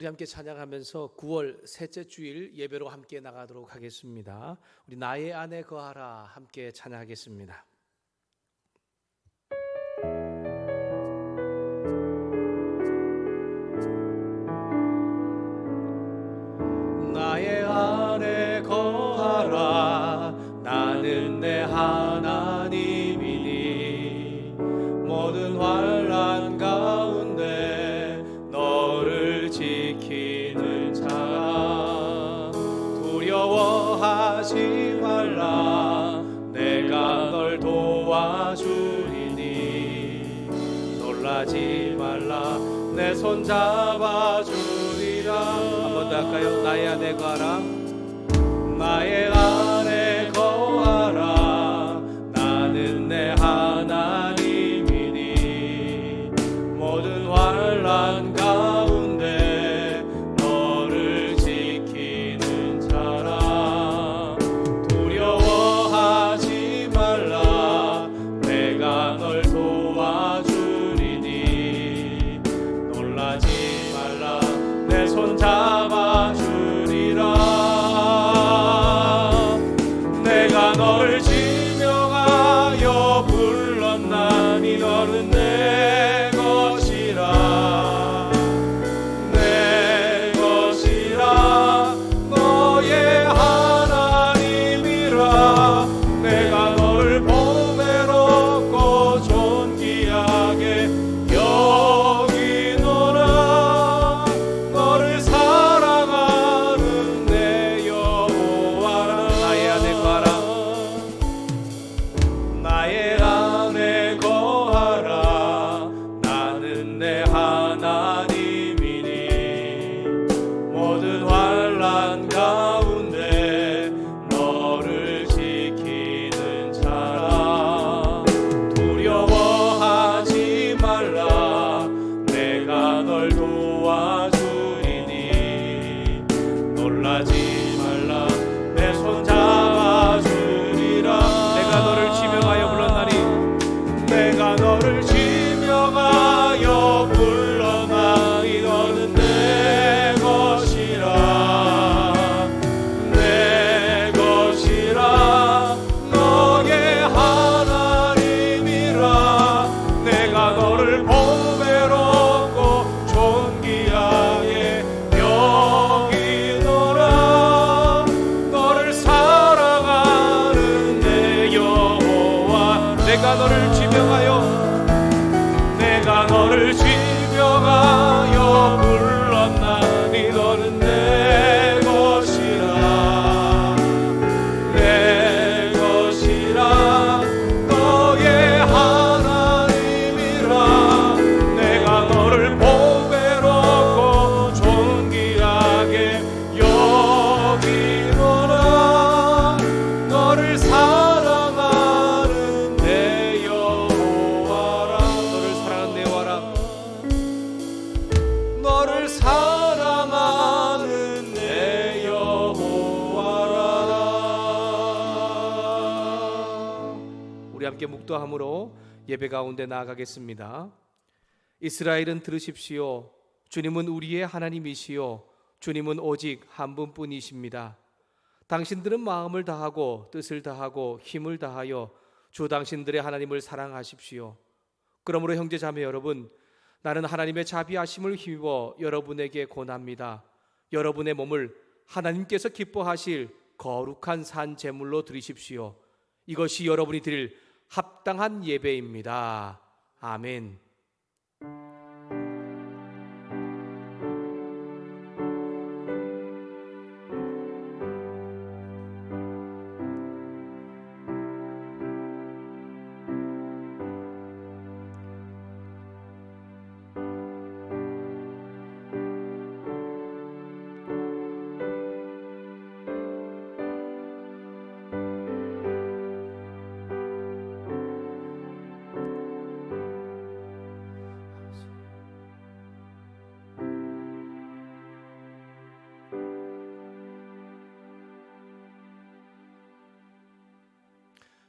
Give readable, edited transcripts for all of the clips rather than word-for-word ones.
우리 함께 찬양하면서 9월 셋째 주일 예배로 함께 나가도록 하겠습니다. 우리 나의 안에 거하라 함께 찬양하겠습니다. 나의 안에 거하라. 나는 내 하나님이니 모든 환난 가운데 너를 지키는 자라. 두려워하지 말라. 내가 널 도와주리니 놀라지 말라. 내 손 잡아주리라. 한 번 더 할까요? 나의 안에 거하라. 나의 안에 거하라. 나는 내 하나님이니 모든 환난 가운데 너를 지키는 자라. 두려워하지 말라. 내가 널 도와주리니 놀라지 말라. 내 손 잡아주리라. 내가 너를 지명하여 불렀나니 너는 내 것이라. 내 것이라. 너의 하나님이라. 내가 너를 보배롭고 존귀하게 여기노라. 너를 사랑하는 내 여호와라. 나의 안에 거하라. 나의 안에 거하라. 나는 내 하나님이니 모든 환난 가운데 너를 지키는 자라. 두려워하지 말라. 내가 널 도와주리니 놀라지 말라. 내 손 잡아주리라. 내가 너를 지명하여 불렀나니 내가 너를 지명하여 불러나니 너는 내 것이라. 내 것이라. 너의 하나님이라. 내가 너를 보배롭고 존귀하게 여기노라. 너를 사랑하는 내 여호와. 내가 너를 지명하여 내가 너를 지명하여 불렀나니 너는 내 것이라. 내 것이라. 너의 하나님이라. 내가 너를 보배롭고 존귀하게 여기노라. 너를 사랑하는 내 여호와라. 너를 사랑하는 내 여호와라. 너를 사랑하는 내 여호와라. 우리 함께 묵도함으로 예배 가운데 나아가겠습니다. 이스라엘은 들으십시오. 주님은 우리의 하나님이시요 주님은 오직 한 분뿐이십니다. 당신들은 마음을 다하고 뜻을 다하고 힘을 다하여 주 당신들의 하나님을 사랑하십시오. 그러므로 형제 자매 여러분, 나는 하나님의 자비하심을 힘입어 여러분에게 권합니다. 여러분의 몸을 하나님께서 기뻐하실 거룩한 산 제물로 드리십시오. 이것이 여러분이 드릴 합당한 예배입니다. 아멘.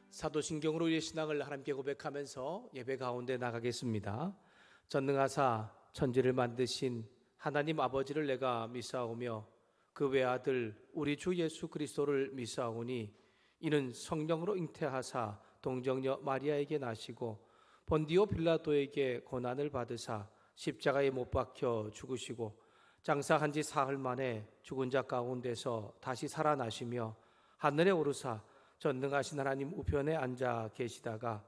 사도신경으로 우리의 신앙을 하나님께 고백하면서 예배 가운데 나가겠습니다. 전능하사 천지를 만드신 하나님 아버지를 내가 믿사오며 그 외아들 우리 주 예수 그리스도를 믿사오니 이는 성령으로 잉태하사 동정녀 마리아에게 나시고 본디오 빌라도에게 고난을 받으사 십자가에 못 박혀 죽으시고 장사한 지 사흘 만에 죽은 자 가운데서 다시 살아나시며 하늘에 오르사 전능하신 하나님 우편에 앉아 계시다가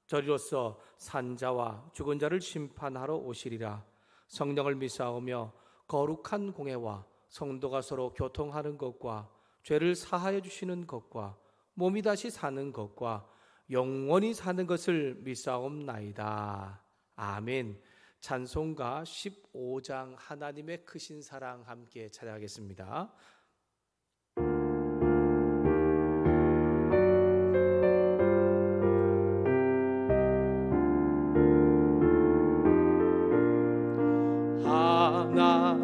저리로서 산자와 죽은 자를 심판하러 오시리라. 성령을 믿사오며 거룩한 공회와 성도가 서로 교통하는 것과 죄를 사하여 주시는 것과 몸이 다시 사는 것과 영원히 사는 것을 믿사옵나이다. 아멘. 찬송가 15장 하나님의 크신 사랑 함께 찬양하겠습니다.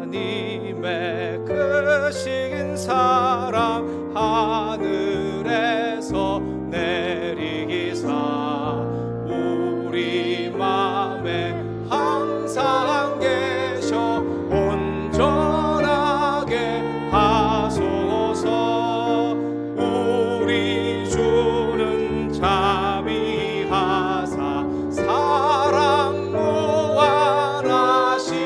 하나님의 크신 사랑 하늘에서 내리기사 우리 맘에 항상 계셔 온전하게 하소서. 우리 주는 자비하사 사랑 무한하시니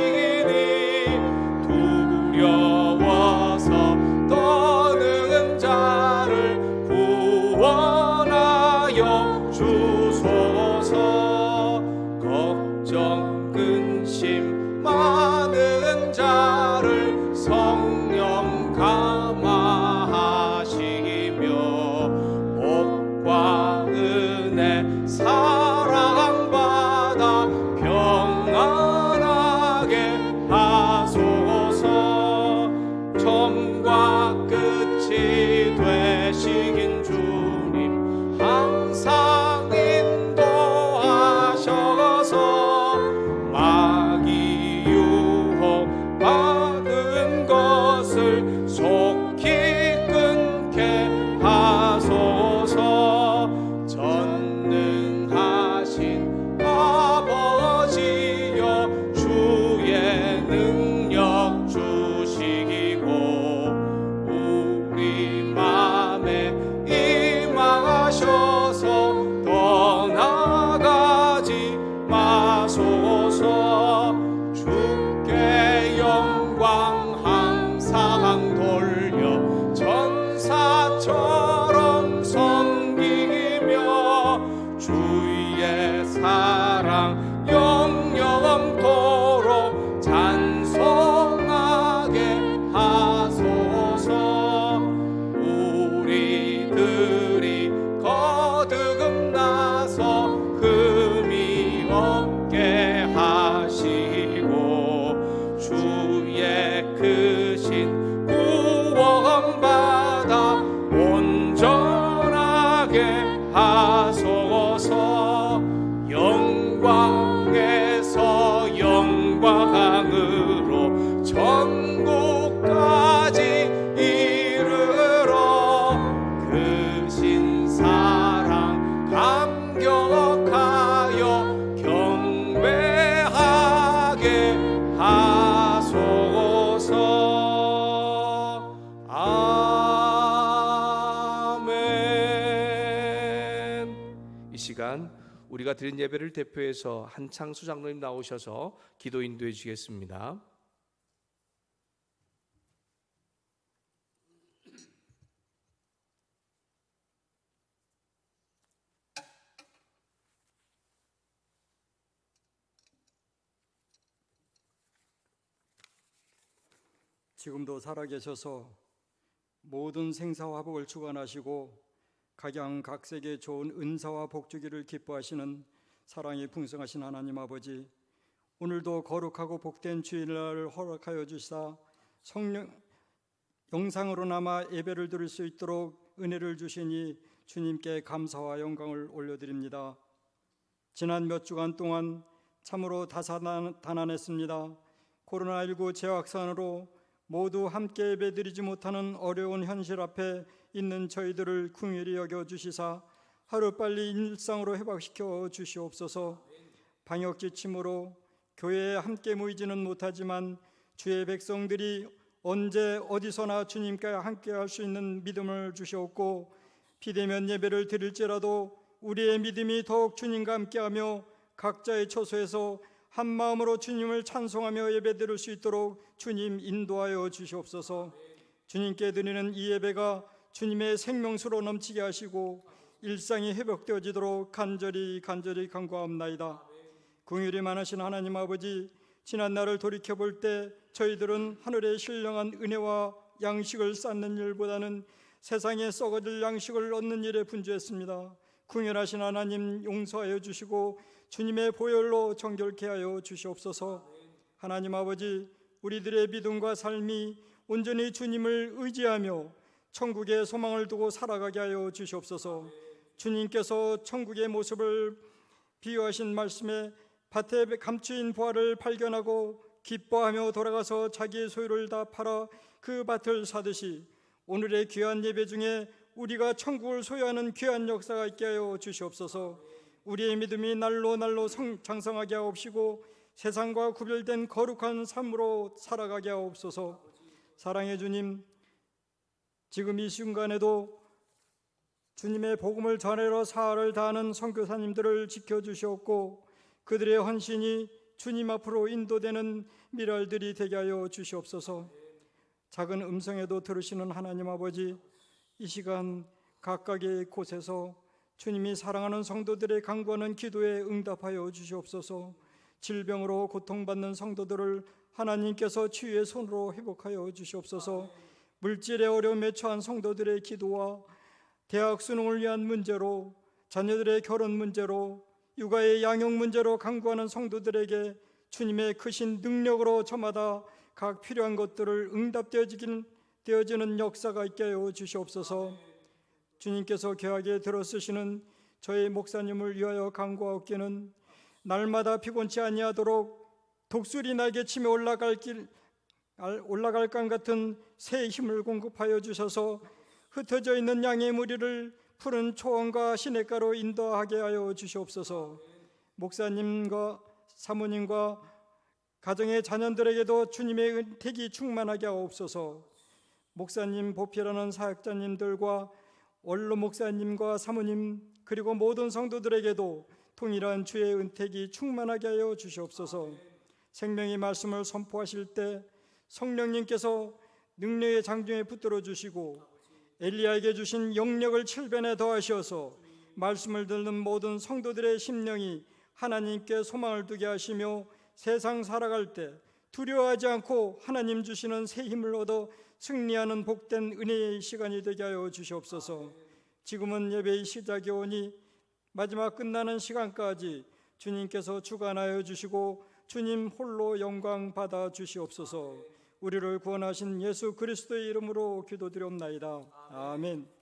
두려워서 떠는 자를 구원하여 주소서. 걱정 근심 많은 자를 성령 감화하시며 복과 은혜 사랑받아 평안하게 하소서. 처음과 끝이 되시긴 주님 항상 인도하셔서 마귀 유혹 받은 것을 속히 끊게 하소서. 전능하신 아버지여 주의 능력 주시기고 우리 맘에 임하셔서 떠나가지 마소서. 주께 영광 항상 돌려 전사처럼 섬기며 주의 사랑 영영토록 찬송하게 하소서. 우리들이 거듭나서 흠이 없게 하시고 주의 크신 구원받아 온전하게 하소서. 영광에서 영광으로 천국까지 이르러 크신 사랑 감격하여 경배하게 하소서. 아멘. 이 시간 우리가 드린 예배를 대표해서 한창수 장로님 나오셔서 기도 인도해 주시겠습니다. 지금도 살아계셔서 모든 생사화복을 주관하시고 각양각색의 좋은 은사와 복주기를 기뻐하시는 사랑이 풍성하신 하나님 아버지, 오늘도 거룩하고 복된 주일날을 허락하여 주시사 성령 영상으로나마 예배를 드릴 수 있도록 은혜를 주시니 주님께 감사와 영광을 올려드립니다. 지난 몇 주간 동안 참으로 다사다난했습니다. 코로나19 재확산으로 모두 함께 예배드리지 못하는 어려운 현실 앞에 있는 저희들을 긍휼히 여겨주시사 하루빨리 일상으로 회복시켜 주시옵소서. 방역 지침으로 교회에 함께 모이지는 못하지만 주의 백성들이 언제 어디서나 주님과 함께 할 수 있는 믿음을 주시옵고, 비대면 예배를 드릴지라도 우리의 믿음이 더욱 주님과 함께하며 각자의 처소에서 한 마음으로 주님을 찬송하며 예배드릴 수 있도록 주님 인도하여 주시옵소서. 주님께 드리는 이 예배가 주님의 생명수로 넘치게 하시고 일상이 회복되어지도록 간절히 간구하옵나이다. 긍휼이 많으신 하나님 아버지, 지난 날을 돌이켜볼 때 저희들은 하늘의 신령한 은혜와 양식을 쌓는 일보다는 세상에 썩어질 양식을 얻는 일에 분주했습니다. 긍휼하신 하나님, 용서하여 주시고 주님의 보혈로 정결케 하여 주시옵소서. 하나님 아버지, 우리들의 믿음과 삶이 온전히 주님을 의지하며 천국의 소망을 두고 살아가게 하여 주시옵소서. 주님께서 천국의 모습을 비유하신 말씀에 밭에 감추인 보화를 발견하고 기뻐하며 돌아가서 자기의 소유를 다 팔아 그 밭을 사듯이 오늘의 귀한 예배 중에 우리가 천국을 소유하는 귀한 역사가 있게 하여 주시옵소서. 우리의 믿음이 날로 장성하게 하옵시고 세상과 구별된 거룩한 삶으로 살아가게 하옵소서. 사랑의 주님, 지금 이 순간에도 주님의 복음을 전하러 사활을 다하는 선교사님들을 지켜주시옵고 그들의 헌신이 주님 앞으로 인도되는 미랄들이 되게 하여 주시옵소서. 작은 음성에도 들으시는 하나님 아버지, 이 시간 각각의 곳에서 주님이 사랑하는 성도들의 간구하는 기도에 응답하여 주시옵소서. 질병으로 고통받는 성도들을 하나님께서 치유의 손으로 회복하여 주시옵소서. 물질의 어려움에 처한 성도들의 기도와 대학 수능을 위한 문제로, 자녀들의 결혼 문제로, 육아의 양육 문제로 간구하는 성도들에게 주님의 크신 능력으로 저마다 각 필요한 것들을 응답되어지는 역사가 있게 하여 주시옵소서. 주님께서 귀하게 들어쓰시는 저희 목사님을 위하여 간구하옵기는 날마다 피곤치 아니하도록 독수리 날개치며 올라갈 강 같은 새 힘을 공급하여 주셔서 흩어져 있는 양의 무리를 푸른 초원과 시냇가로 인도하게 하여 주시옵소서. 목사님과 사모님과 가정의 자녀들에게도 주님의 은택이 충만하게 하옵소서. 목사님 보필하는 사역자님들과 원로 목사님과 사모님 그리고 모든 성도들에게도 동일한 주의 은택이 충만하게 하여 주시옵소서. 생명의 말씀을 선포하실 때 성령님께서 능력의 장중에 붙들어 주시고 엘리야에게 주신 영력을 7배나 더하셔서 말씀을 듣는 모든 성도들의 심령이 하나님께 소망을 두게 하시며 세상 살아갈 때 두려워하지 않고 하나님 주시는 새 힘을 얻어 승리하는 복된 은혜의 시간이 되게 하여 주시옵소서. 지금은 예배의 시작이 오니 마지막 끝나는 시간까지 주님께서 주관하여 주시고 주님 홀로 영광 받아 주시옵소서. 우리를 구원하신 예수 그리스도의 이름으로 기도드리옵나이다. 아멘.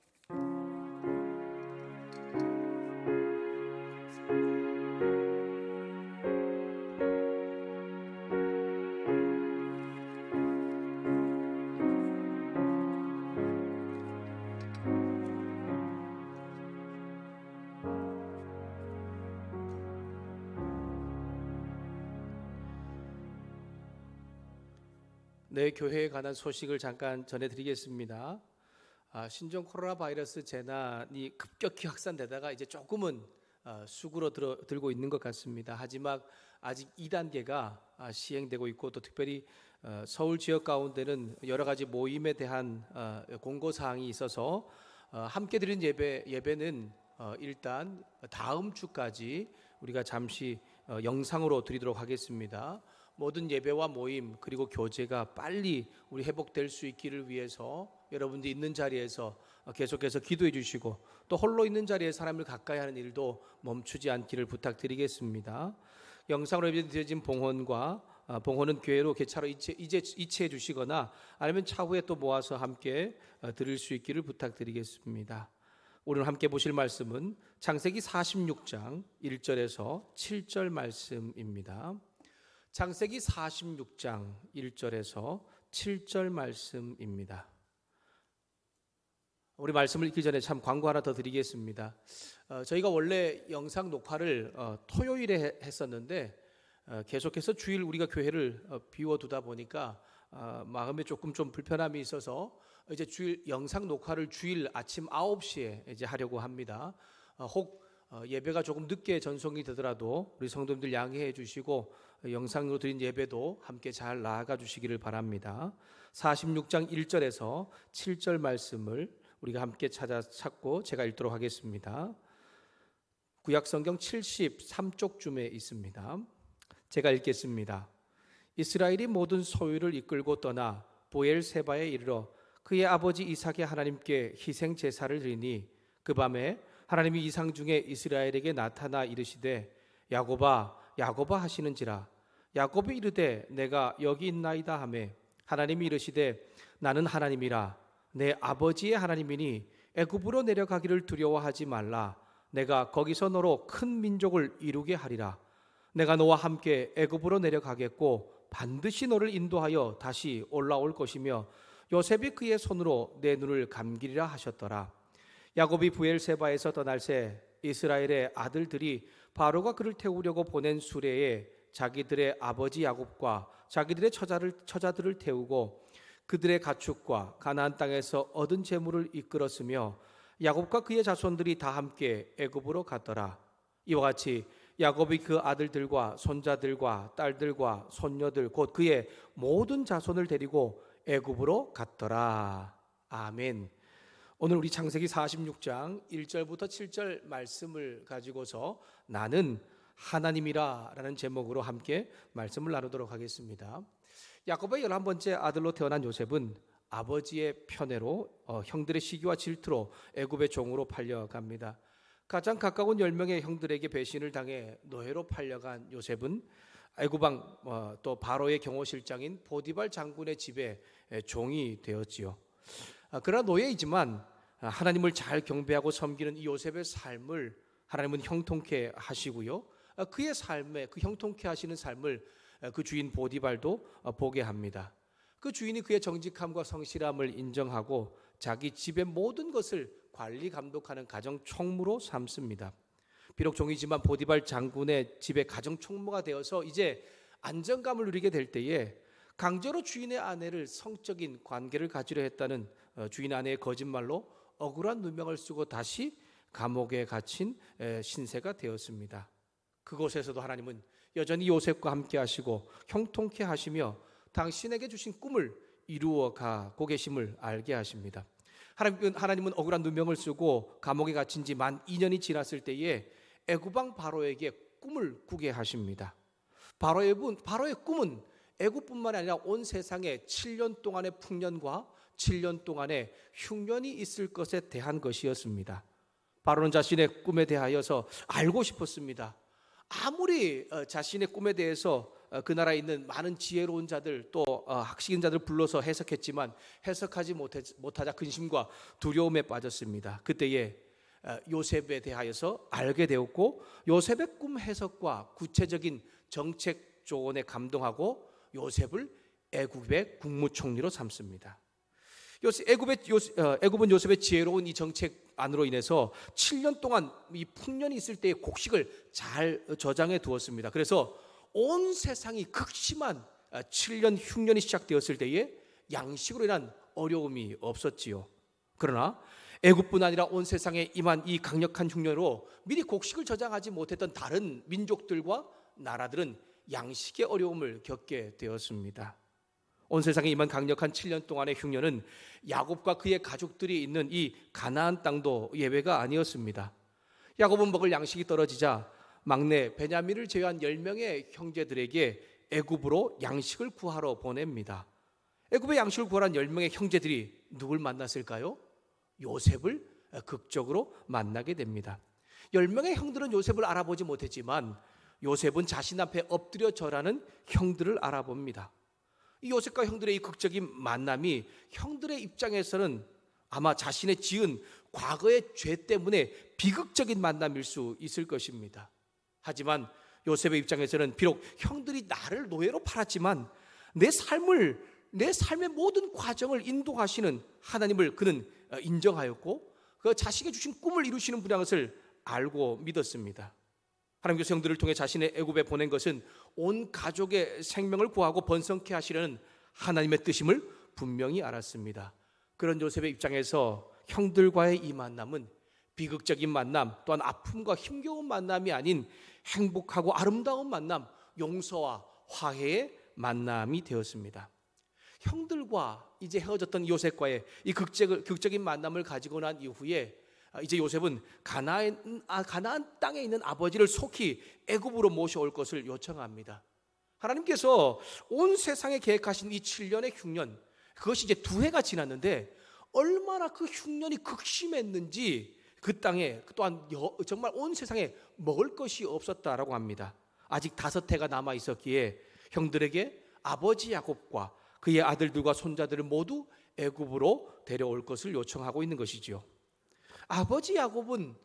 내 교회에 관한 소식을 잠깐 전해드리겠습니다. 신종 코로나 바이러스 재난이 급격히 확산되다가 이제 조금은 수그러들고 있는 것 같습니다. 하지만 아직 2단계가 시행되고 있고 또 특별히 서울 지역 가운데는 여러 가지 모임에 대한 공고사항이 있어서 함께 드린 예배는 일단 다음 주까지 우리가 잠시 영상으로 드리도록 하겠습니다. 모든 예배와 모임 그리고 교제가 빨리 우리 회복될 수 있기를 위해서 여러분들이 있는 자리에서 계속해서 기도해 주시고 또 홀로 있는 자리에 사람을 가까이 하는 일도 멈추지 않기를 부탁드리겠습니다. 영상으로 예배드려진 봉헌은 교회로 개차로 이체해 주시거나 아니면 차후에 또 모아서 함께 드릴 수 있기를 부탁드리겠습니다. 오늘 함께 보실 말씀은 창세기 46장 1절에서 7절 말씀입니다. 창세기 46장 1절에서 7절 말씀입니다. 우리 말씀을 읽기 전에 참 광고 하나 더 드리겠습니다. 저희가 원래 영상 녹화를 토요일에 했었는데 계속해서 주일 우리가 교회를 비워두다 보니까 마음에 조금 좀 불편함이 있어서 이제 주일 영상 녹화를 주일 아침 9시에 이제 하려고 합니다. 혹 예배가 조금 늦게 전송이 되더라도 우리 성도님들 양해해 주시고 영상으로 드린 예배도 함께 잘 나아가 주시기를 바랍니다. 46장 1절에서 7절 말씀을 우리가 함께 찾고 제가 읽도록 하겠습니다. 구약성경 73쪽쯤에 있습니다. 제가 읽겠습니다. 이스라엘이 모든 소유를 이끌고 떠나 보엘세바에 이르러 그의 아버지 이삭의 하나님께 희생 제사를 드리니 그 밤에 하나님이 이상 중에 이스라엘에게 나타나 이르시되 야곱아 야곱아 하시는지라. 야곱이 이르되 내가 여기 있나이다 하매 하나님이 이르시되 나는 하나님이라. 내 아버지의 하나님이니 애굽으로 내려가기를 두려워하지 말라. 내가 거기서 너로 큰 민족을 이루게 하리라. 내가 너와 함께 애굽으로 내려가겠고 반드시 너를 인도하여 다시 올라올 것이며 요셉이 그의 손으로 내 눈을 감기리라 하셨더라. 야곱이 부엘세바에서 떠날 새 이스라엘의 아들들이 바로가 그를 태우려고 보낸 수레에 자기들의 아버지 야곱과 자기들의 처자들을 태우고 그들의 가축과 가나안 땅에서 얻은 재물을 이끌었으며 야곱과 그의 자손들이 다 함께 애굽으로 갔더라. 이와 같이 야곱이 그 아들들과 손자들과 딸들과 손녀들 곧 그의 모든 자손을 데리고 애굽으로 갔더라. 아멘. 오늘 우리 창세기 46장 1절부터 7절 말씀을 가지고서 나는 하나님이라 라는 제목으로 함께 말씀을 나누도록 하겠습니다. 야곱의 11번째 아들로 태어난 요셉은 아버지의 편애로 형들의 시기와 질투로 애굽의 종으로 팔려갑니다. 가장 가까운 10명의 형들에게 배신을 당해 노예로 팔려간 요셉은 애굽왕 또 바로의 경호실장인 보디발 장군의 집에 종이 되었지요. 그러나 노예이지만 하나님을 잘 경배하고 섬기는 이 요셉의 삶을 하나님은 형통케 하시고요. 그의 삶에 그 형통케 하시는 삶을 그 주인 보디발도 보게 합니다. 그 주인이 그의 정직함과 성실함을 인정하고 자기 집의 모든 것을 관리 감독하는 가정 총무로 삼습니다. 비록 종이지만 보디발 장군의 집의 가정 총무가 되어서 이제 안정감을 누리게 될 때에 강제로 주인의 아내를 성적인 관계를 가지려 했다는 주인 아내의 거짓말로 억울한 누명을 쓰고 다시 감옥에 gathin 신세가 되었습니다. 그곳에서도 하나님은 여전히 요셉과 함께 하시고 형통케 하시며 당신에게 주신 꿈을 이루어 가고 계심을 알게 하십니다. 하나님은 억울한 누명을 쓰고 감옥에 갇힌 지 만 2년이 지났을 때에 애굽왕 바로에게 꿈을 꾸게 하십니다. 바로의 꿈은 애굽뿐만 아니라 온 세상에 7년 동안의 풍년과 7년 동안의 흉년이 있을 것에 대한 것이었습니다. 바로는 자신의 꿈에 대하여서 알고 싶었습니다. 아무리 자신의 꿈에 대해서 그 나라에 있는 많은 지혜로운 자들 또 학식인 자들 불러서 해석했지만 해석하지 못하자 근심과 두려움에 빠졌습니다. 그때에 요셉에 대하여서 알게 되었고 요셉의 꿈 해석과 구체적인 정책 조언에 감동하고 요셉을 애굽의 국무총리로 삼습니다. 애굽은 요셉의 지혜로운 이 정책 안으로 인해서 7년 동안 이 풍년이 있을 때의 곡식을 잘 저장해 두었습니다. 그래서 온 세상이 극심한 7년 흉년이 시작되었을 때에 양식으로 인한 어려움이 없었지요. 그러나 애굽뿐 아니라 온 세상에 임한 이 강력한 흉년으로 미리 곡식을 저장하지 못했던 다른 민족들과 나라들은 양식의 어려움을 겪게 되었습니다. 온 세상에 임한 강력한 7년 동안의 흉년은 야곱과 그의 가족들이 있는 이 가나안 땅도 예외가 아니었습니다. 야곱은 먹을 양식이 떨어지자 막내 베냐민을 제외한 10명의 형제들에게 애굽으로 양식을 구하러 보냅니다. 애굽에 양식을 구하러 한 10명의 형제들이 누굴 만났을까요? 요셉을 극적으로 만나게 됩니다. 10명의 형들은 요셉을 알아보지 못했지만 요셉은 자신 앞에 엎드려 절하는 형들을 알아봅니다. 이 요셉과 형들의 이 극적인 만남이 형들의 입장에서는 아마 자신의 지은 과거의 죄 때문에 비극적인 만남일 수 있을 것입니다. 하지만 요셉의 입장에서는 비록 형들이 나를 노예로 팔았지만 내 삶의 모든 과정을 인도하시는 하나님을 그는 인정하였고 그 자식이 주신 꿈을 이루시는 분이라는 것을 알고 믿었습니다. 하나님께서 형들을 통해 자신의 애굽에 보낸 것은 온 가족의 생명을 구하고 번성케 하시려는 하나님의 뜻임을 분명히 알았습니다. 그런 요셉의 입장에서 형들과의 이 만남은 비극적인 만남, 또한 아픔과 힘겨운 만남이 아닌 행복하고 아름다운 만남, 용서와 화해의 만남이 되었습니다. 형들과 이제 헤어졌던 요셉과의 이 극적인 만남을 가지고 난 이후에 이제 요셉은 가나안 땅에 있는 아버지를 속히 애굽으로 모셔올 것을 요청합니다. 하나님께서 온 세상에 계획하신 이 7년의 흉년, 그것이 이제 2해가 지났는데 얼마나 그 흉년이 극심했는지 그 땅에 또한 정말 온 세상에 먹을 것이 없었다라고 합니다. 아직 5해가 남아 있었기에 형들에게 아버지 야곱과 그의 아들들과 손자들을 모두 애굽으로 데려올 것을 요청하고 있는 것이지요. 아버지 야곱은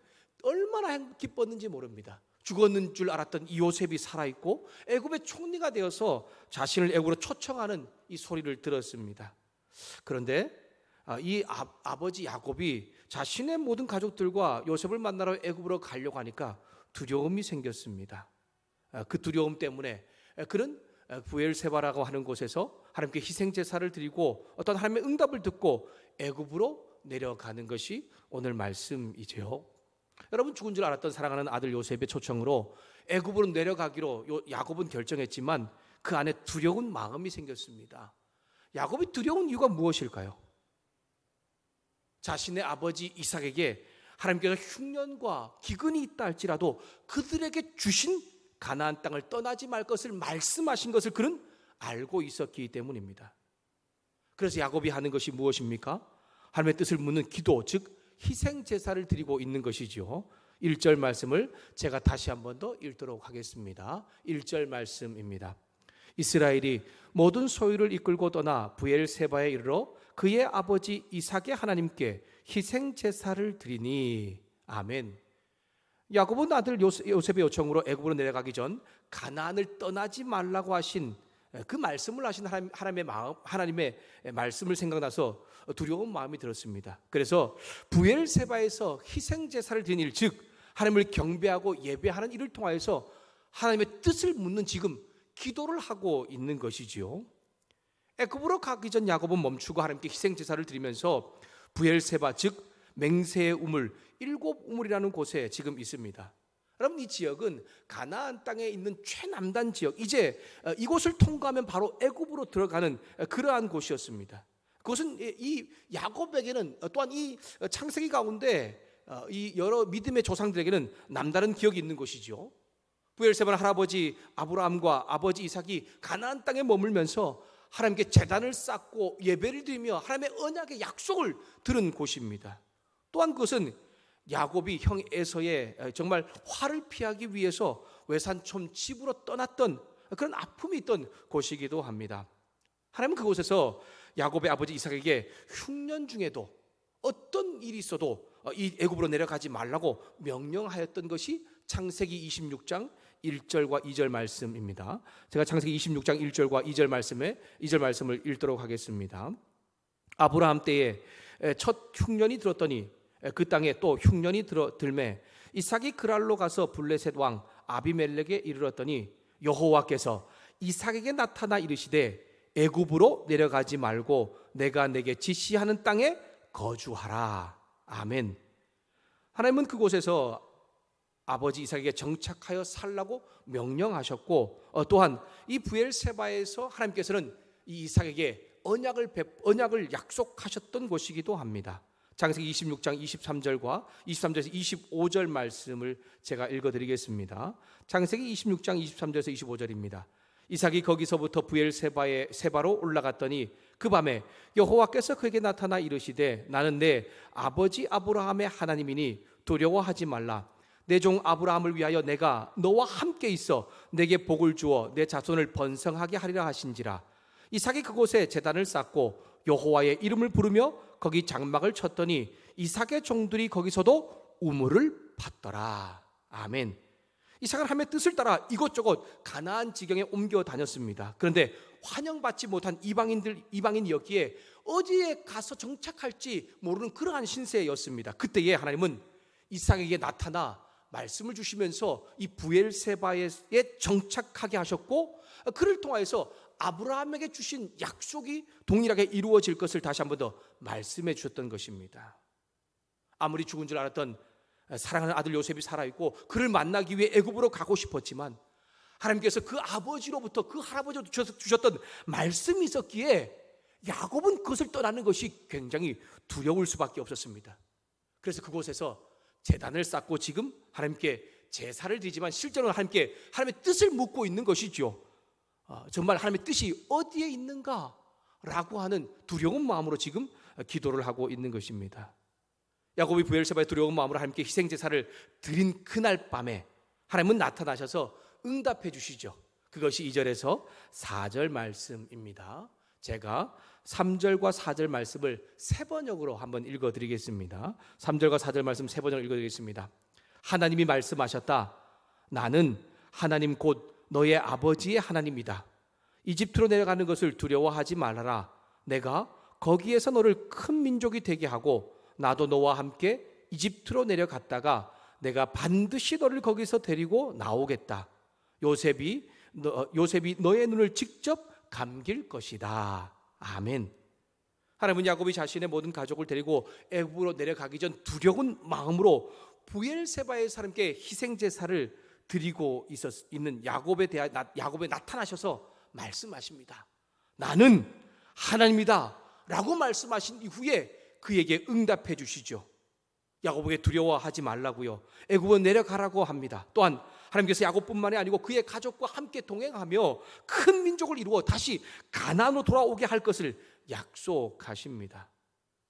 얼마나 기뻤는지 모릅니다. 죽었는 줄 알았던 이 요셉이 살아있고 애굽의 총리가 되어서 자신을 애굽으로 초청하는 이 소리를 들었습니다. 그런데 이 아버지 야곱이 자신의 모든 가족들과 요셉을 만나러 애굽으로 가려고 하니까 두려움이 생겼습니다. 그 두려움 때문에 그는 부엘세바라고 하는 곳에서 하나님께 희생 제사를 드리고 어떤 하나님의 응답을 듣고 애굽으로 내려가는 것이 오늘 말씀이지요. 여러분, 죽은 줄 알았던 사랑하는 아들 요셉의 초청으로 애굽으로 내려가기로 야곱은 결정했지만 그 안에 두려운 마음이 생겼습니다. 야곱이 두려운 이유가 무엇일까요? 자신의 아버지 이삭에게 하나님께서 흉년과 기근이 있다 할지라도 그들에게 주신 가나안 땅을 떠나지 말 것을 말씀하신 것을 그는 알고 있었기 때문입니다. 그래서 야곱이 하는 것이 무엇입니까? 하나님의 뜻을 묻는 기도, 즉 희생 제사를 드리고 있는 것이죠. 1절 말씀을 제가 다시 한 번 더 읽도록 하겠습니다. 1절 말씀입니다. 이스라엘이 모든 소유를 이끌고 떠나 부엘세바에 이르러 그의 아버지 이삭의 하나님께 희생 제사를 드리니. 아멘. 야곱은 아들 요셉의 요청으로 애굽으로 내려가기 전 가나안을 떠나지 말라고 하신 그 말씀을 하신 하나님의 말씀을 생각나서 두려운 마음이 들었습니다. 그래서 부엘세바에서 희생 제사를 드린 일, 즉 하나님을 경배하고 예배하는 일을 통하여서 하나님의 뜻을 묻는 지금 기도를 하고 있는 것이지요. 애굽으로 가기 전 야곱은 멈추고 하나님께 희생 제사를 드리면서 부엘세바, 즉 맹세의 우물, 7우물이라는 곳에 지금 있습니다. 여러분, 이 지역은 가나안 땅에 있는 최남단 지역, 이제 이곳을 통과하면 바로 애굽으로 들어가는 그러한 곳이었습니다. 그것은 이 야곱에게는 또한 이 창세기 가운데 이 여러 믿음의 조상들에게는 남다른 기억이 있는 곳이죠. 부엘세바는 할아버지 아브라함과 아버지 이삭이 가나안 땅에 머물면서 하나님께 제단을 쌓고 예배를 드리며 하나님의 언약의 약속을 들은 곳입니다. 또한 그것은 야곱이 형 에서의 정말 화를 피하기 위해서 외산촌 집으로 떠났던 그런 아픔이 있던 곳이기도 합니다. 하나님은 그곳에서 야곱의 아버지 이삭에게 흉년 중에도 어떤 일이 있어도 이 애굽으로 내려가지 말라고 명령하였던 것이 창세기 26장 1절과 2절 말씀입니다. 제가 창세기 26장 1절과 2절 말씀을 읽도록 하겠습니다. 아브라함 때에 첫 흉년이 들었더니 그 땅에 또 흉년이 들매 이삭이 그랄로 가서 블레셋 왕 아비멜렉에 이르렀더니 여호와께서 이삭에게 나타나 이르시되 애굽으로 내려가지 말고 내가 내게 지시하는 땅에 거주하라. 아멘. 하나님은 그곳에서 아버지 이삭에게 정착하여 살라고 명령하셨고 또한 이 부엘세바에서 하나님께서는 이 이삭에게 언약을 약속하셨던 곳이기도 합니다. 창세기 26장 23절에서 25절 말씀을 제가 읽어드리겠습니다. 창세기 26장 23절에서 25절입니다. 이삭이 거기서부터 부엘세바로 올라갔더니 그 밤에 여호와께서 그에게 나타나 이르시되 나는 내 아버지 아브라함의 하나님이니 두려워하지 말라. 내 종 아브라함을 위하여 내가 너와 함께 있어 내게 복을 주어 내 자손을 번성하게 하리라 하신지라. 이삭이 그곳에 제단을 쌓고 여호와의 이름을 부르며 거기 장막을 쳤더니 이삭의 종들이 거기서도 우물을 팠더라. 아멘. 이삭은 하나님의 뜻을 따라 이곳저곳 가나안 지경에 옮겨 다녔습니다. 그런데 환영받지 못한 이방인이었기에 어디에 가서 정착할지 모르는 그러한 신세였습니다. 그때에 하나님은 이삭에게 나타나 말씀을 주시면서 이 부엘세바에 정착하게 하셨고, 그를 통하여서 아브라함에게 주신 약속이 동일하게 이루어질 것을 다시 한 번 더 말씀해 주셨던 것입니다. 아무리 죽은 줄 알았던 사랑하는 아들 요셉이 살아있고 그를 만나기 위해 애굽으로 가고 싶었지만, 하나님께서 그 아버지로부터, 그 할아버지로부터 주셨던 말씀이 있었기에 야곱은 그것을 떠나는 것이 굉장히 두려울 수밖에 없었습니다. 그래서 그곳에서 제단을 쌓고 지금 하나님께 제사를 드리지만 실제로는 하나님께 하나님의 뜻을 묻고 있는 것이죠. 정말 하나님의 뜻이 어디에 있는가라고 하는 두려운 마음으로 지금 기도를 하고 있는 것입니다. 야곱이 부엘세바의 두려운 마음으로 하나님께 희생제사를 드린 그날 밤에 하나님은 나타나셔서 응답해 주시죠. 그것이 2절에서 4절 말씀입니다. 제가 3절과 4절 말씀을 세 번역으로 한번 읽어드리겠습니다. 3절과 4절 말씀 세 번역으로 읽어드리겠습니다. 하나님이 말씀하셨다. 나는 하나님 곧 너의 아버지의 하나님이다. 이집트로 내려가는 것을 두려워하지 말아라. 내가 거기에서 너를 큰 민족이 되게 하고 나도 너와 함께 이집트로 내려갔다가 내가 반드시 너를 거기서 데리고 나오겠다. 요셉이 너의 눈을 직접 감길 것이다. 아멘. 하나님은 야곱이 자신의 모든 가족을 데리고 애굽으로 내려가기 전 두려운 마음으로 부엘세바의 사람께 희생제사를 드리고 있는 야곱에 나타나셔서 말씀하십니다. 나는 하나님이다 라고 말씀하신 이후에 그에게 응답해 주시죠. 야곱에게 두려워하지 말라고요, 애굽으로 내려가라고 합니다. 또한 하나님께서 야곱뿐만이 아니고 그의 가족과 함께 동행하며 큰 민족을 이루어 다시 가나안으로 돌아오게 할 것을 약속하십니다.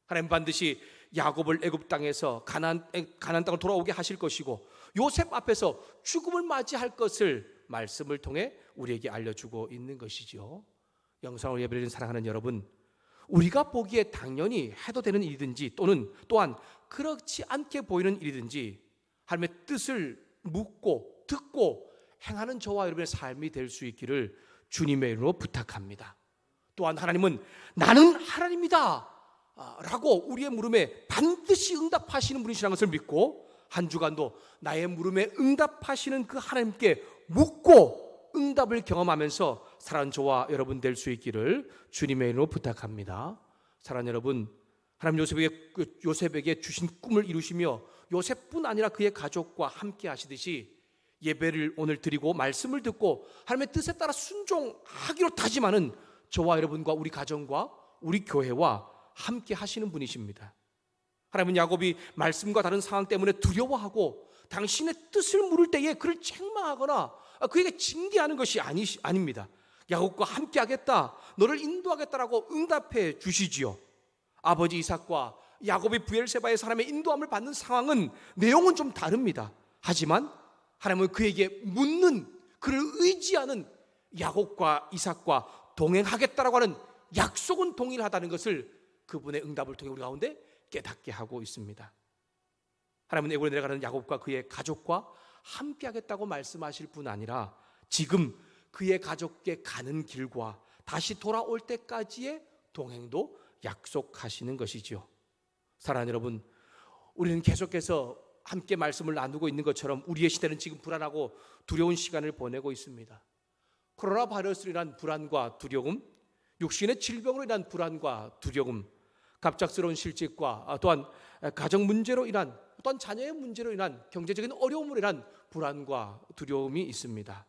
하나님 반드시 야곱을 애굽 땅에서 가나안 땅으로 돌아오게 하실 것이고 요셉 앞에서 죽음을 맞이할 것을 말씀을 통해 우리에게 알려주고 있는 것이죠. 영상을 예배드리는 사랑하는 여러분, 우리가 보기에 당연히 해도 되는 일이든지 또한 그렇지 않게 보이는 일이든지 하나님의 뜻을 묻고 듣고 행하는 저와 여러분의 삶이 될 수 있기를 주님의 이름으로 부탁합니다. 또한 하나님은 나는 하나님이다 라고 우리의 물음에 반드시 응답하시는 분이시라는 것을 믿고 한 주간도 나의 물음에 응답하시는 그 하나님께 묻고 응답을 경험하면서 사랑하는 저와 여러분 될 수 있기를 주님의 이름으로 부탁합니다. 사랑하는 여러분, 하나님 요셉에게 주신 꿈을 이루시며 요셉뿐 아니라 그의 가족과 함께 하시듯이 예배를 오늘 드리고 말씀을 듣고 하나님의 뜻에 따라 순종하기로 다짐하는 저와 여러분과 우리 가정과 우리 교회와 함께 하시는 분이십니다. 하나님은 야곱이 말씀과 다른 상황 때문에 두려워하고 당신의 뜻을 물을 때에 그를 책망하거나 그에게 징계하는 것이 아닙니다. 야곱과 함께 하겠다, 너를 인도하겠다라고 응답해 주시지요. 아버지 이삭과 야곱이 부엘세바의 사람의 인도함을 받는 상황은 내용은 좀 다릅니다. 하지만 하나님은 그에게 묻는, 그를 의지하는 야곱과 이삭과 동행하겠다라고 하는 약속은 동일하다는 것을 그분의 응답을 통해 우리 가운데 깨닫게 하고 있습니다. 하나님은 애굽으로 내려가는 야곱과 그의 가족과 함께 하겠다고 말씀하실 뿐 아니라 지금 그의 가족께 가는 길과 다시 돌아올 때까지의 동행도 약속하시는 것이지요. 사랑하는 여러분, 우리는 계속해서 함께 말씀을 나누고 있는 것처럼 우리의 시대는 지금 불안하고 두려운 시간을 보내고 있습니다. 코로나 바이러스로 인한 불안과 두려움, 육신의 질병으로 인한 불안과 두려움, 갑작스러운 실직과 또한 가정 문제로 인한, 또한 자녀의 문제로 인한 경제적인 어려움으로 인한 불안과 두려움이 있습니다.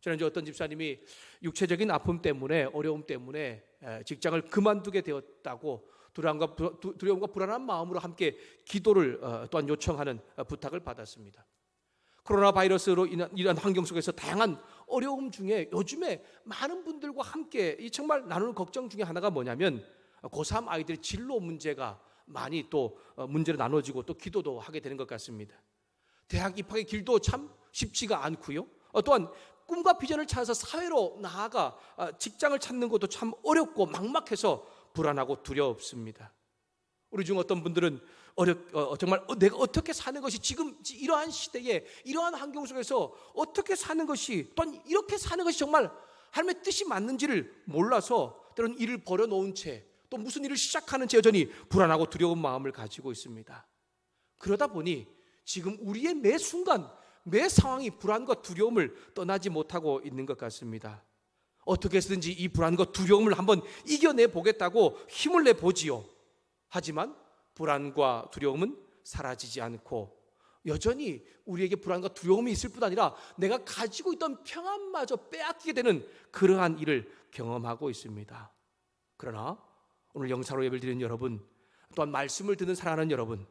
지난주 어떤 집사님이 육체적인 아픔 때문에, 어려움 때문에 직장을 그만두게 되었다고 두려움과 불안한 마음으로 함께 기도를 또한 요청하는 부탁을 받았습니다. 코로나 바이러스로 인한 환경 속에서 다양한 어려움 중에 요즘에 많은 분들과 함께 정말 나누는 걱정 중에 하나가 뭐냐면 고3 아이들의 진로 문제가 많이 또 문제로 나눠지고 또 기도도 하게 되는 것 같습니다. 대학 입학의 길도 참 쉽지가 않고요. 또한 꿈과 비전을 찾아서 사회로 나아가 직장을 찾는 것도 참 어렵고 막막해서 불안하고 두렵습니다. 우리 중 어떤 분들은 정말 내가 어떻게 사는 것이 지금 이러한 시대에 이러한 환경 속에서 어떻게 사는 것이, 또한 이렇게 사는 것이 정말 하나님의 뜻이 맞는지를 몰라서 때로는 일을 버려놓은 채 또 무슨 일을 시작하는 채 여전히 불안하고 두려운 마음을 가지고 있습니다. 그러다 보니 지금 우리의 매 순간, 매 상황이 불안과 두려움을 떠나지 못하고 있는 것 같습니다. 어떻게 해서든지 이 불안과 두려움을 한번 이겨내 보겠다고 힘을 내 보지요. 하지만 불안과 두려움은 사라지지 않고 여전히 우리에게 불안과 두려움이 있을 뿐 아니라 내가 가지고 있던 평안마저 빼앗기게 되는 그러한 일을 경험하고 있습니다. 그러나 오늘 영사로 예배를 드리는 여러분, 또한 말씀을 듣는 사랑하는 여러분,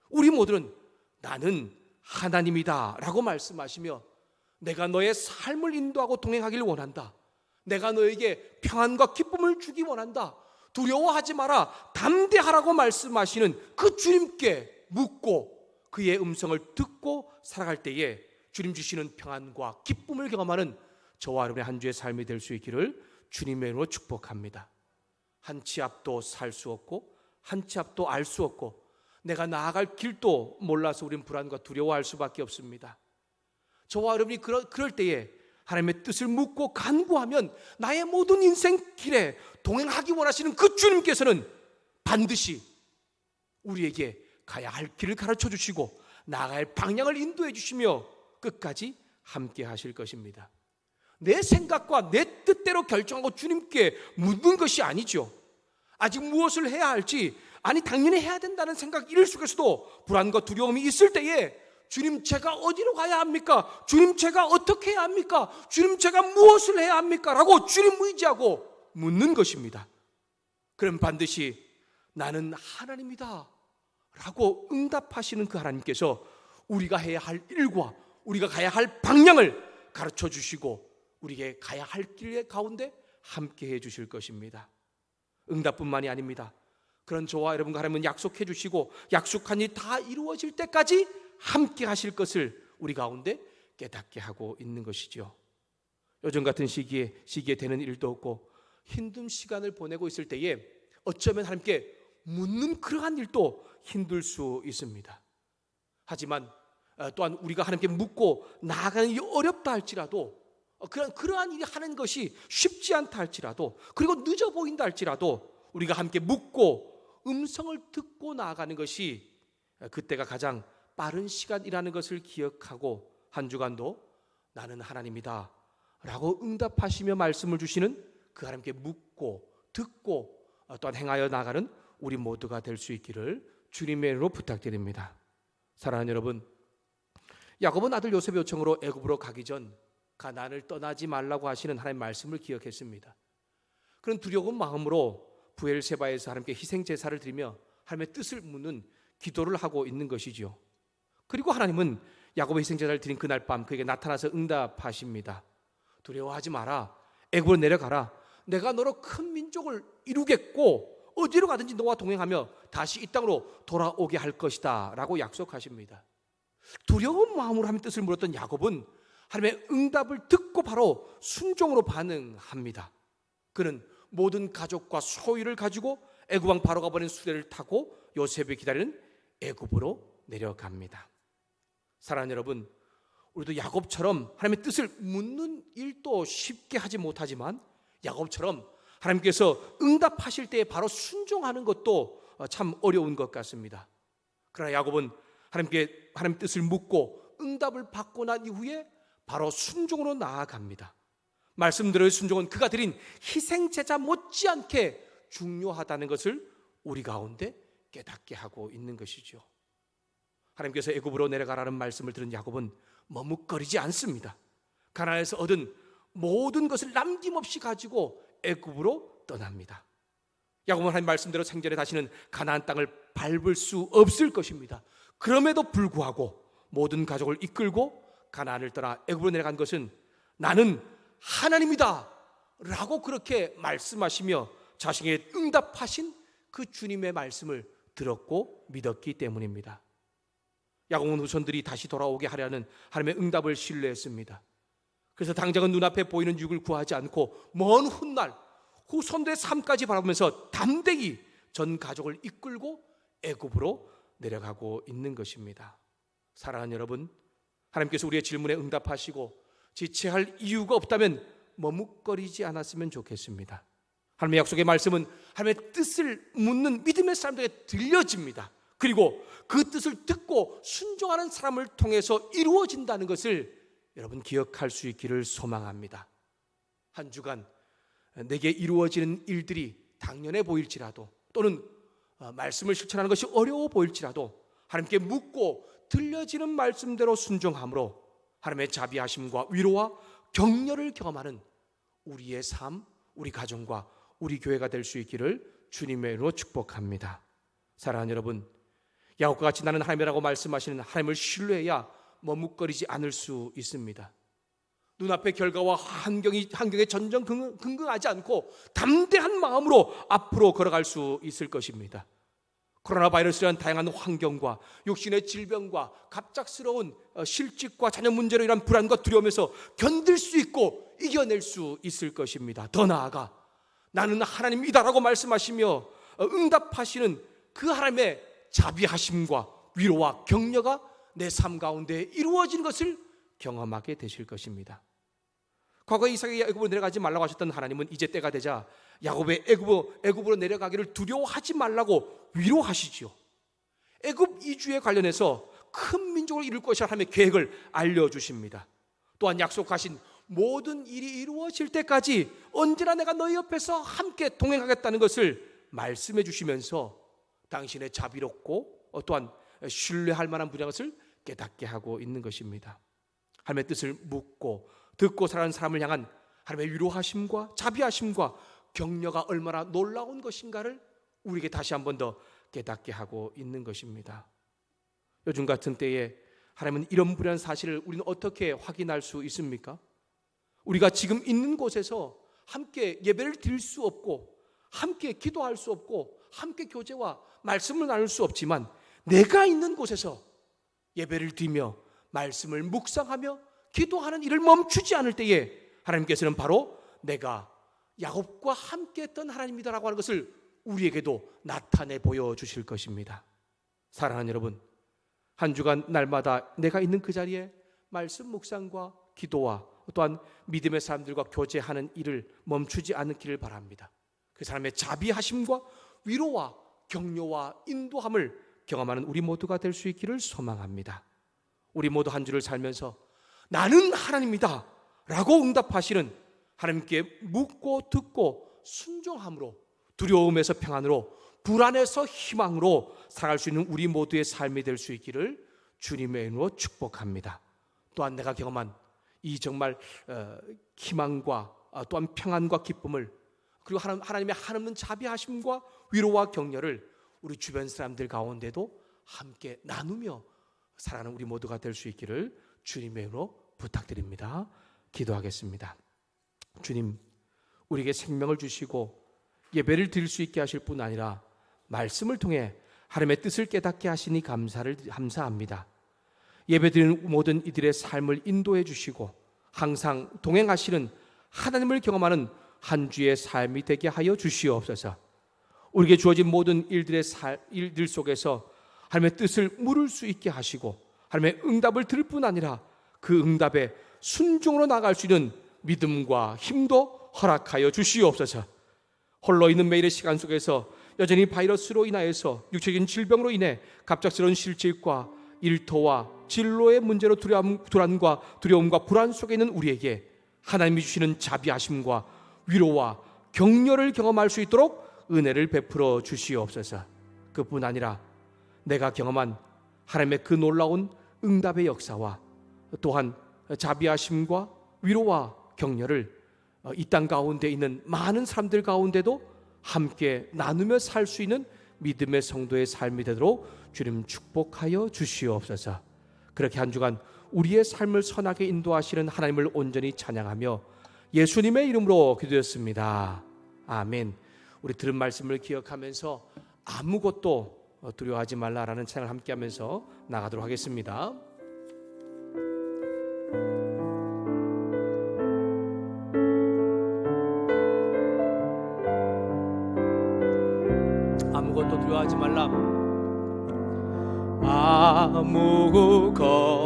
우리 모두는 나는 하나님이다 라고 말씀하시며 내가 너의 삶을 인도하고 동행하기를 원한다. 내가 너에게 평안과 기쁨을 주기 원한다. 두려워하지 마라. 담대하라고 말씀하시는 그 주님께 묻고 그의 음성을 듣고 살아갈 때에 주님 주시는 평안과 기쁨을 경험하는 저와 여러분의 한 주의 삶이 될 수 있기를 주님의 이름으로 축복합니다. 한 치 앞도 살 수 없고 한 치 앞도 알 수 없고 내가 나아갈 길도 몰라서 우린 불안과 두려워할 수밖에 없습니다. 저와 여러분이 그럴 때에 하나님의 뜻을 묻고 간구하면 나의 모든 인생 길에 동행하기 원하시는 그 주님께서는 반드시 우리에게 가야 할 길을 가르쳐 주시고 나아갈 방향을 인도해 주시며 끝까지 함께 하실 것입니다. 내 생각과 내 뜻대로 결정하고 주님께 묻는 것이 아니죠. 아직 무엇을 해야 할지, 아니 당연히 해야 된다는 생각 이럴 속에서도 불안과 두려움이 있을 때에 주님 제가 어디로 가야 합니까? 주님 제가 어떻게 해야 합니까? 주님 제가 무엇을 해야 합니까? 라고 주님 의지하고 묻는 것입니다. 그럼 반드시 나는 하나님이다 라고 응답하시는 그 하나님께서 우리가 해야 할 일과 우리가 가야 할 방향을 가르쳐 주시고 우리에게 가야 할 길 가운데 함께 해 주실 것입니다. 응답뿐만이 아닙니다. 그런 저와 여러분과 하나님은 약속해 주시고 약속한 일 다 이루어질 때까지 함께 하실 것을 우리 가운데 깨닫게 하고 있는 것이죠. 요즘 같은 시기에 되는 일도 없고 힘든 시간을 보내고 있을 때에 어쩌면 하나님께 묻는 그러한 일도 힘들 수 있습니다. 하지만 또한 우리가 하나님께 묻고 나아가는 일이 어렵다 할지라도 그러한 일이 하는 것이 쉽지 않다 할지라도 그리고 늦어 보인다 할지라도 우리가 함께 묻고 음성을 듣고 나아가는 것이 그때가 가장 빠른 시간이라는 것을 기억하고 한 주간도 나는 하나님이다 라고 응답하시며 말씀을 주시는 그 하나님께 묻고 듣고 또한 행하여 나가는 우리 모두가 될 수 있기를 주님의 이름으로 부탁드립니다. 사랑하는 여러분, 야곱은 아들 요셉의 요청으로 애굽으로 가기 전 가나안을 떠나지 말라고 하시는 하나님의 말씀을 기억했습니다. 그런 두려운 마음으로 부엘세바에서 하나님께 희생 제사를 드리며 하나님의 뜻을 묻는 기도를 하고 있는 것이죠. 그리고 하나님은 야곱의 희생 제사를 드린 그날 밤 그에게 나타나서 응답하십니다. 두려워하지 마라. 애굽으로 내려가라. 내가 너로 큰 민족을 이루겠고 어디로 가든지 너와 동행하며 다시 이 땅으로 돌아오게 할 것이다 라고 약속하십니다. 두려운 마음으로 하나님의 뜻을 물었던 야곱은 하나님의 응답을 듣고 바로 순종으로 반응합니다. 그는 모든 가족과 소유를 가지고 애굽 왕 바로가 보낸 수레를 타고 요셉을 기다리는 애굽으로 내려갑니다. 사랑하는 여러분, 우리도 야곱처럼 하나님의 뜻을 묻는 일도 쉽게 하지 못하지만 야곱처럼 하나님께서 응답하실 때에 바로 순종하는 것도 참 어려운 것 같습니다. 그러나 야곱은 하나님 뜻을 묻고 응답을 받고 난 이후에 바로 순종으로 나아갑니다. 말씀대로의 순종은 그가 드린 희생제자 못지않게 중요하다는 것을 우리 가운데 깨닫게 하고 있는 것이죠. 하나님께서 애굽으로 내려가라는 말씀을 들은 야곱은 머뭇거리지 않습니다. 가나안에서 얻은 모든 것을 남김없이 가지고 애굽으로 떠납니다. 야곱은 하나님 말씀대로 생전에 다시는 가나안 땅을 밟을 수 없을 것입니다. 그럼에도 불구하고 모든 가족을 이끌고 가나안을 떠나 애굽으로 내려간 것은 나는 하나님이다 라고 그렇게 말씀하시며 자신에게 응답하신 그 주님의 말씀을 들었고 믿었기 때문입니다. 야곱은 후손들이 다시 돌아오게 하려는 하나님의 응답을 신뢰했습니다. 그래서 당장은 눈앞에 보이는 유익을 구하지 않고 먼 훗날 후손들의 삶까지 바라보면서 담대히 전 가족을 이끌고 애굽으로 내려가고 있는 것입니다. 사랑하는 여러분, 하나님께서 우리의 질문에 응답하시고 지체할 이유가 없다면 머뭇거리지 않았으면 좋겠습니다. 하나님의 약속의 말씀은 하나님의 뜻을 묻는 믿음의 사람들에게 들려집니다. 그리고 그 뜻을 듣고 순종하는 사람을 통해서 이루어진다는 것을 여러분 기억할 수 있기를 소망합니다. 한 주간 내게 이루어지는 일들이 당연해 보일지라도, 또는 말씀을 실천하는 것이 어려워 보일지라도 하나님께 묻고 들려지는 말씀대로 순종함으로 하나님의 자비하심과 위로와 격려를 경험하는 우리의 삶, 우리 가정과 우리 교회가 될 수 있기를 주님의 이름으로 축복합니다. 사랑하는 여러분, 야곱과 같이 나는 하나님이라고 말씀하시는 하나님을 신뢰해야 머뭇거리지 않을 수 있습니다. 눈앞의 결과와 환경에 전전긍긍하지 않고 담대한 마음으로 앞으로 걸어갈 수 있을 것입니다. 코로나 바이러스라는 다양한 환경과 육신의 질병과 갑작스러운 실직과 자녀 문제로 인한 불안과 두려움에서 견딜 수 있고 이겨낼 수 있을 것입니다. 더 나아가 나는 하나님이다라고 말씀하시며 응답하시는 그 하나님의 자비하심과 위로와 격려가 내 삶 가운데 이루어진 것을 경험하게 되실 것입니다. 과거 이삭이 애굽으로 내려가지 말라고 하셨던 하나님은 이제 때가 되자 야곱의 애굽으로 내려가기를 두려워하지 말라고 위로하시지요. 애굽 이주에 관련해서 큰 민족을 이룰 것이라 하나님의 계획을 알려주십니다. 또한 약속하신 모든 일이 이루어질 때까지 언제나 내가 너희 옆에서 함께 동행하겠다는 것을 말씀해 주시면서 당신의 자비롭고 또한 신뢰할 만한 분야인 것을 깨닫게 하고 있는 것입니다. 하나님의 뜻을 묻고 듣고 살아가는 사람을 향한 하나님의 위로하심과 자비하심과 격려가 얼마나 놀라운 것인가를 우리에게 다시 한 번 더 깨닫게 하고 있는 것입니다. 요즘 같은 때에 하나님은 이런 불안한 사실을 우리는 어떻게 확인할 수 있습니까? 우리가 지금 있는 곳에서 함께 예배를 드릴 수 없고, 함께 기도할 수 없고, 함께 교제와 말씀을 나눌 수 없지만 내가 있는 곳에서 예배를 드리며 말씀을 묵상하며 기도하는 일을 멈추지 않을 때에 하나님께서는 바로 내가 야곱과 함께했던 하나님이다라고 하는 것을 우리에게도 나타내 보여주실 것입니다. 사랑하는 여러분, 한 주간 날마다 내가 있는 그 자리에 말씀 묵상과 기도와 또한 믿음의 사람들과 교제하는 일을 멈추지 않기를 바랍니다. 그 사람의 자비하심과 위로와 격려와 인도함을 경험하는 우리 모두가 될 수 있기를 소망합니다. 우리 모두 한 주를 살면서 나는 하나님이다 라고 응답하시는 하나님께 묻고 듣고 순종함으로, 두려움에서 평안으로, 불안에서 희망으로 살아갈 수 있는 우리 모두의 삶이 될 수 있기를 주님의 이름으로 축복합니다. 또한 내가 경험한 이 정말 희망과 또한 평안과 기쁨을, 그리고 하나님의 한없는 자비하심과 위로와 격려를 우리 주변 사람들 가운데도 함께 나누며 살아가는 우리 모두가 될 수 있기를 주님의 이름으로 부탁드립니다. 기도하겠습니다. 주님, 우리에게 생명을 주시고 예배를 드릴 수 있게 하실 뿐 아니라 말씀을 통해 하나님의 뜻을 깨닫게 하시니 감사합니다. 예배드리는 모든 이들의 삶을 인도해 주시고 항상 동행하시는 하나님을 경험하는 한 주의 삶이 되게 하여 주시옵소서. 우리에게 주어진 모든 일들 속에서 하나님의 뜻을 물을 수 있게 하시고 하나님의 응답을 들을 뿐 아니라 그 응답에 순종으로 나아갈 수 있는 믿음과 힘도 허락하여 주시옵소서. 홀로 있는 매일의 시간 속에서 여전히 바이러스로 인하여서 육체적인 질병으로 인해 갑작스러운 실직과 일터와 진로의 문제로 두려움과 불안 속에 있는 우리에게 하나님이 주시는 자비하심과 위로와 격려를 경험할 수 있도록 은혜를 베풀어 주시옵소서. 그뿐 아니라 내가 경험한 하나님의 그 놀라운 응답의 역사와 또한 자비하심과 위로와 격려를 이 땅 가운데 있는 많은 사람들 가운데도 함께 나누며 살 수 있는 믿음의 성도의 삶이 되도록 주님 축복하여 주시옵소서. 그렇게 한 주간 우리의 삶을 선하게 인도하시는 하나님을 온전히 찬양하며 예수님의 이름으로 기도했습니다. 아멘. 우리 들은 말씀을 기억하면서 아무것도 두려워하지 말라라는 찬양을 함께하면서 나가도록 하겠습니다. 아무것도 두려워하지 말라.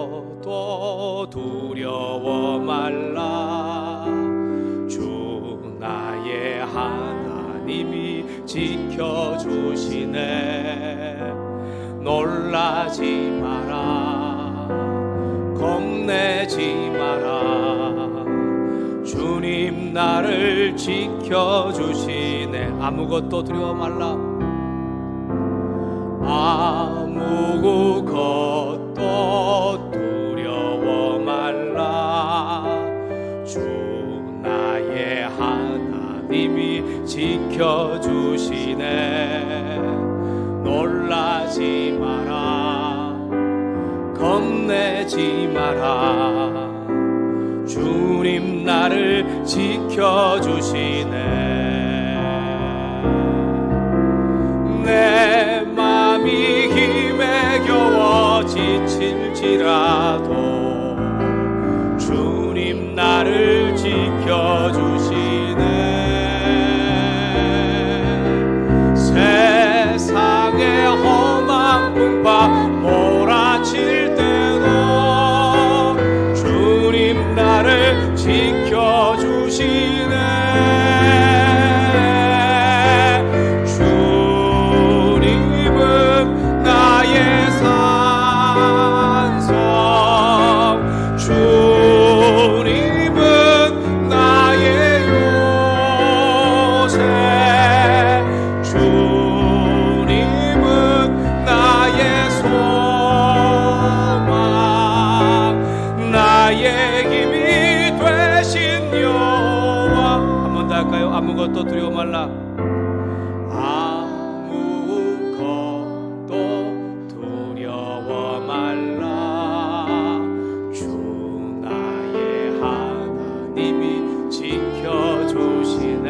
아무것도 두려워 말라. 주 나의 하나님이 지켜주시네. 놀라지 마라, 겁내지 마라. 주님 나를 지켜주시네. 아무것도 두려워 말라, 아무것도 두려워 말라. 주 나의 하나님이 지켜주시네. 놀라지 마라, 겁내지 마라. 주님 나를 지켜주시네. 내 맘이 힘에 겨워 지칠지라도 주님 나를 지켜주시네. 세상의 험한 풍파 몰아칠 때도 주님 나를 지켜주시네. 주님은 나의 산성, 주님은 나의 요새, 주님은 나의 소망, 나의 힘이 되신 여호와. 한 번 더 할까요? 아무것도 두려워 말라, 아무것도 두려워 말라. 주 나의 하나님이 지켜주시네.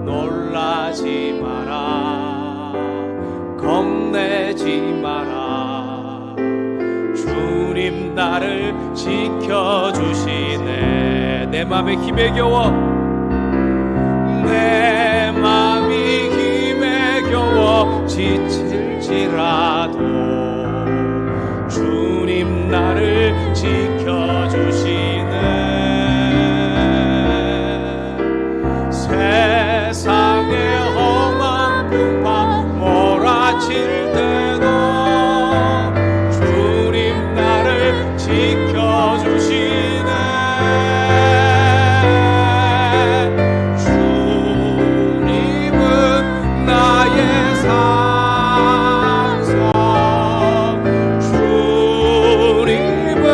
놀라지 마라, 겁내지 마라. 주님 나를 지켜주시네. 내 맘에 힘에 겨워, 내 맘이 힘에 겨워 지칠지라도 주님 나를 지켜주시네. 세상의 험한 풍파 몰아칠 때도 주님 나를 지켜주시네. 주님은 나의 산성, 주님은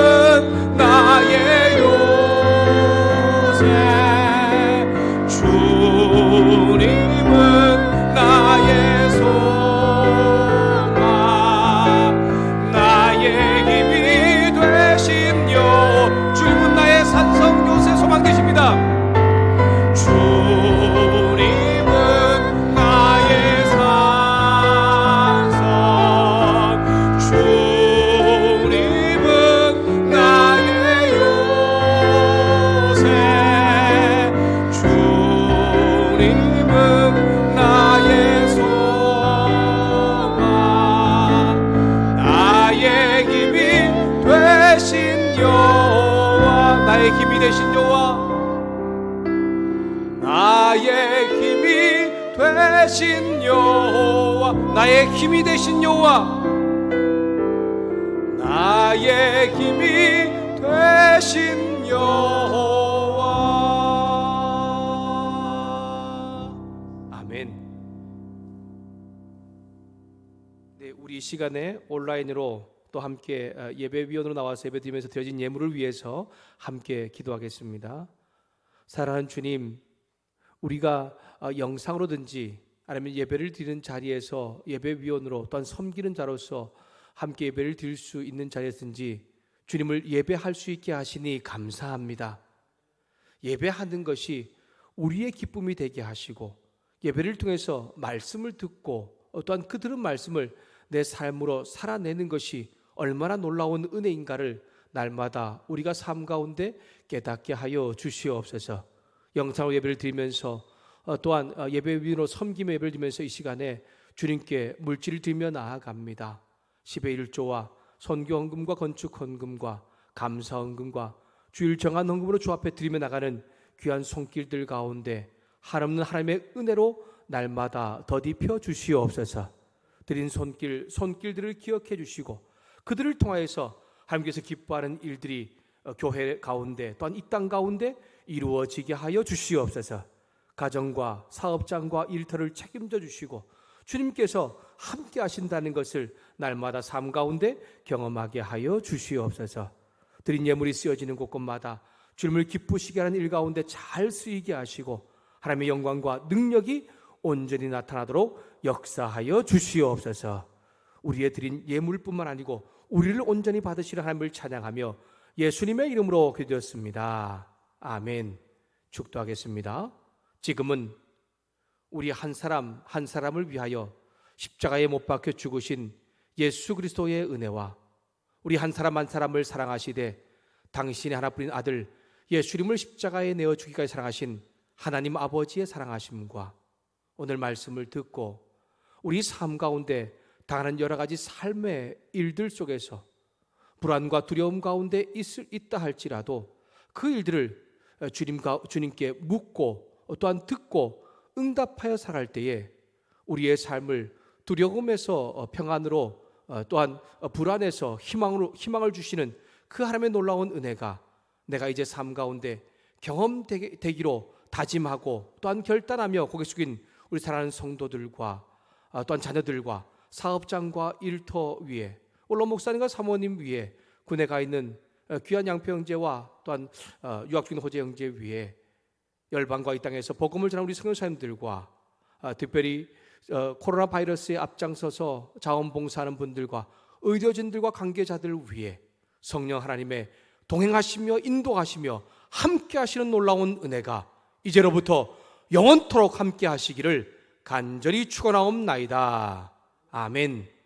나의 요새, 주님은 나의 소망, 나의 힘이 되신 여. 주님은 나의 산성, 요새, 소망 되십니다. 주님은 나의 산성, 주님은 나의 요새, 주님은 나의 소망, 나의 힘이 되신 여호와. 나의 힘이 되신 여호와, 나의 힘이 되신 여호와, 나의 힘이 되신 여호와, 나의 힘이 되신 여호와. 아멘. 네, 우리 이 시간에 온라인으로 또 함께 예배위원으로 나와서 예배드리면서 드려진 예물을 위해서 함께 기도하겠습니다. 사랑하는 주님, 우리가 영상으로든지 아니면 예배를 드리는 자리에서 예배위원으로 또한 섬기는 자로서 함께 예배를 드릴 수 있는 자리에서든지 주님을 예배할 수 있게 하시니 감사합니다. 예배하는 것이 우리의 기쁨이 되게 하시고 예배를 통해서 말씀을 듣고 또한 그 들은 말씀을 내 삶으로 살아내는 것이 얼마나 놀라운 은혜인가를 날마다 우리가 삶 가운데 깨닫게 하여 주시옵소서. 영상으로 예배를 드리면서 또한 예배위원으로 섬김의 예배를 드리면서 이 시간에 주님께 물질을 드리며 나아갑니다. 10의 1조와 선교 헌금과 건축 헌금과 감사 헌금과 주일 정한 헌금으로 주 앞에 드리며 나가는 귀한 손길들 가운데 한없는 하나님의 은혜로 날마다 더디펴 주시옵소서. 드린 손길들을 기억해 주시고 그들을 통하여서 하나님께서 기뻐하는 일들이 교회 가운데 또한 이 땅 가운데 이루어지게 하여 주시옵소서. 가정과 사업장과 일터를 책임져 주시고 주님께서 함께 하신다는 것을 날마다 삶 가운데 경험하게 하여 주시옵소서. 드린 예물이 쓰여지는 곳곳마다 주님을 기쁘시게 하는 일 가운데 잘 쓰이게 하시고 하나님의 영광과 능력이 온전히 나타나도록 역사하여 주시옵소서. 우리의 드린 예물뿐만 아니고 우리를 온전히 받으시는 하나님을 찬양하며 예수님의 이름으로 기도했습니다. 아멘. 축도하겠습니다. 지금은 우리 한 사람 한 사람을 위하여 십자가에 못 박혀 죽으신 예수 그리스도의 은혜와 우리 한 사람 한 사람을 사랑하시되 당신의 하나뿐인 아들 예수님을 십자가에 내어 주기까지 사랑하신 하나님 아버지의 사랑하심과 오늘 말씀을 듣고 우리 삶 가운데 당하는 여러 가지 삶의 일들 속에서 불안과 두려움 가운데 있다 할지라도 그 일들을 주님께 묻고 또한 듣고 응답하여 살아갈 때에 우리의 삶을 두려움에서 평안으로 또한 불안에서 희망을 주시는 그 하나님의 놀라운 은혜가 내가 이제 삶 가운데 경험되기로 다짐하고 또한 결단하며 고개 숙인 우리 사랑하는 성도들과 또한 자녀들과 사업장과 일터 위에 올로 목사님과 사모님 위에 군에 가 있는 귀한 양표 형제와 또한 유학 중인 호재 형제 위에 열방과 이 땅에서 복음을 전하는 우리 선교사님들과 특별히 코로나 바이러스에 앞장서서 자원봉사하는 분들과 의료진들과 관계자들 위해 성령 하나님의 동행하시며 인도하시며 함께 하시는 놀라운 은혜가 이제로부터 영원토록 함께 하시기를 간절히 축원하옵나이다. 아멘.